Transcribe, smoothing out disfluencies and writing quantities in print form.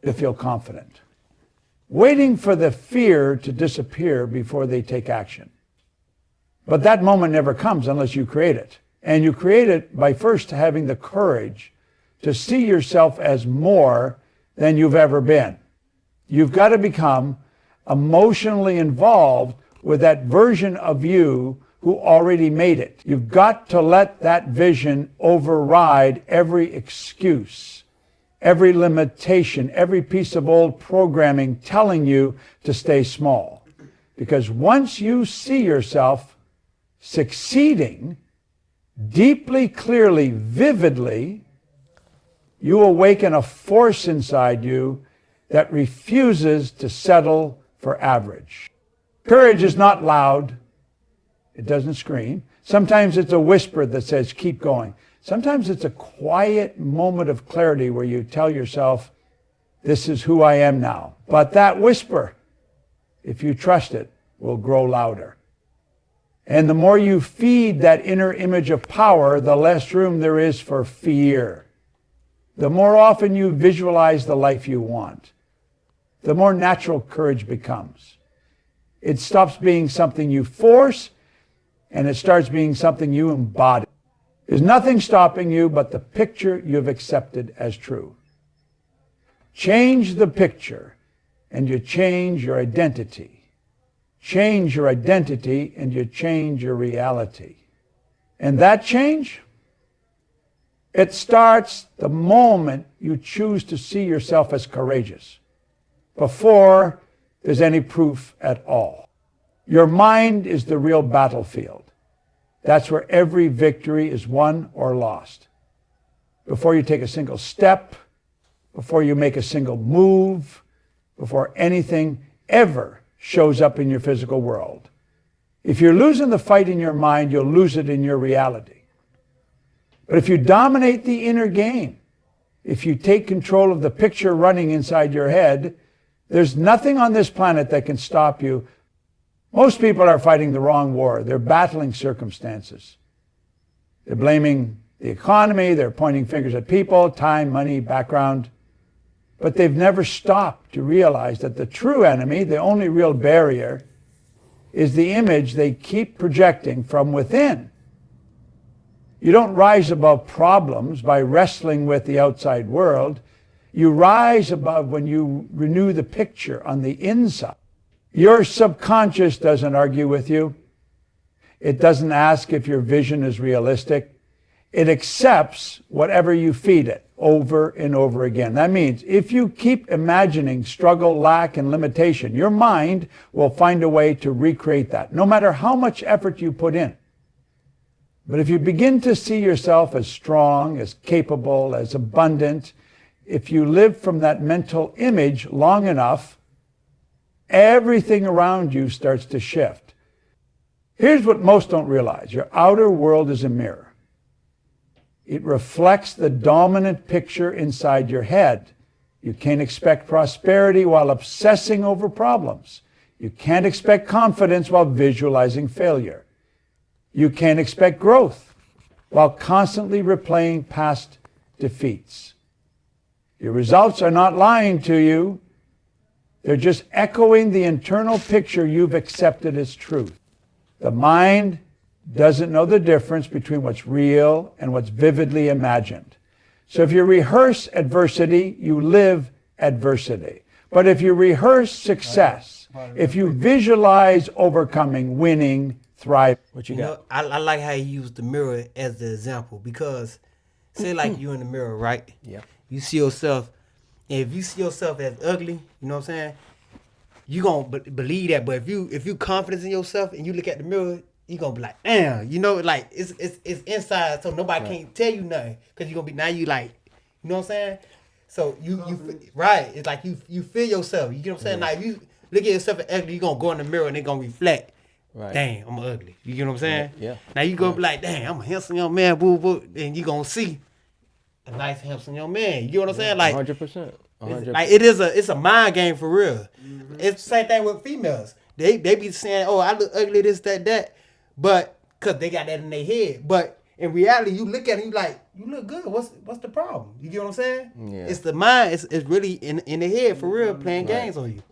to feel confident, waiting for the fear to disappear before they take action. But that moment never comes unless you create it. And you create it by first having the courage to see yourself as more than you've ever been. You've got to become emotionally involved with that version of you who already made it. You've got to let that vision override every excuse, every limitation, every piece of old programming telling you to stay small. Because once you see yourself succeeding deeply, clearly, vividly, you awaken a force inside you that refuses to settle for average. Courage is not loud. It doesn't scream. Sometimes it's a whisper that says, keep going. Sometimes it's a quiet moment of clarity where you tell yourself, this is who I am now. But that whisper, if you trust it, will grow louder. And the more you feed that inner image of power, the less room there is for fear. The more often you visualize the life you want, the more natural courage becomes. It stops being something you force, and it starts being something you embody. There's nothing stopping you but the picture you've accepted as true. Change the picture, and you change your identity. Change your identity, and you change your reality. And that change, it starts the moment you choose to see yourself as courageous, before there's any proof at all. Your mind is the real battlefield. That's where every victory is won or lost. Before you take a single step, before you make a single move, before anything ever shows up in your physical world. If you're losing the fight in your mind, you'll lose it in your reality. But if you dominate the inner game, if you take control of the picture running inside your head, there's nothing on this planet that can stop you. Most people are fighting the wrong war. They're battling circumstances. They're blaming the economy. They're pointing fingers at people, time, money, background. But they've never stopped to realize that the true enemy, the only real barrier, is the image they keep projecting from within. You don't rise above problems by wrestling with the outside world. You rise above when you renew the picture on the inside. Your subconscious doesn't argue with you. It doesn't ask if your vision is realistic. It accepts whatever you feed it over and over again. That means if you keep imagining struggle, lack, and limitation, your mind will find a way to recreate that, no matter how much effort you put in. But if you begin to see yourself as strong, as capable, as abundant, if you live from that mental image long enough, everything around you starts to shift. Here's what most don't realize. Your outer world is a mirror. It reflects the dominant picture inside your head. You can't expect prosperity while obsessing over problems. You can't expect confidence while visualizing failure. You can't expect growth while constantly replaying past defeats. Your results are not lying to you. They're just echoing the internal picture you've accepted as truth. The mind doesn't know the difference between what's real and what's vividly imagined. So if you rehearse adversity, you live adversity. But if you rehearse success, if you visualize overcoming, winning, thrive. What you got? I like how you use the mirror as the example, because say like you in the mirror, right? Yeah. You see yourself, and if you see yourself as ugly, you know what I'm saying? You gonna believe that. But if you confident in yourself and you look at the mirror, you gonna be like, damn, you know, like it's inside, so nobody can't tell you nothing, because you gonna be, now you like, you know what I'm saying? So you right, it's like you feel yourself. You get what I'm saying? Like if you look at yourself as ugly, you gonna go in the mirror and it gonna reflect. Right. Damn, I'm ugly. You get what I'm saying? Yeah. Now you gonna be like, damn, I'm a handsome young man, boo boo, and you gonna see a nice handsome young man. You get what I'm saying? Like 100%. 100%. like it's a mind game for real. Mm-hmm. It's the same thing with females. They be saying, oh, I look ugly, this, that, but cause they got that in their head. But in reality, you look at it, you like, you look good. What's the problem? You get what I'm saying? Yeah. It's the mind. It's really in the head for real, playing games on you.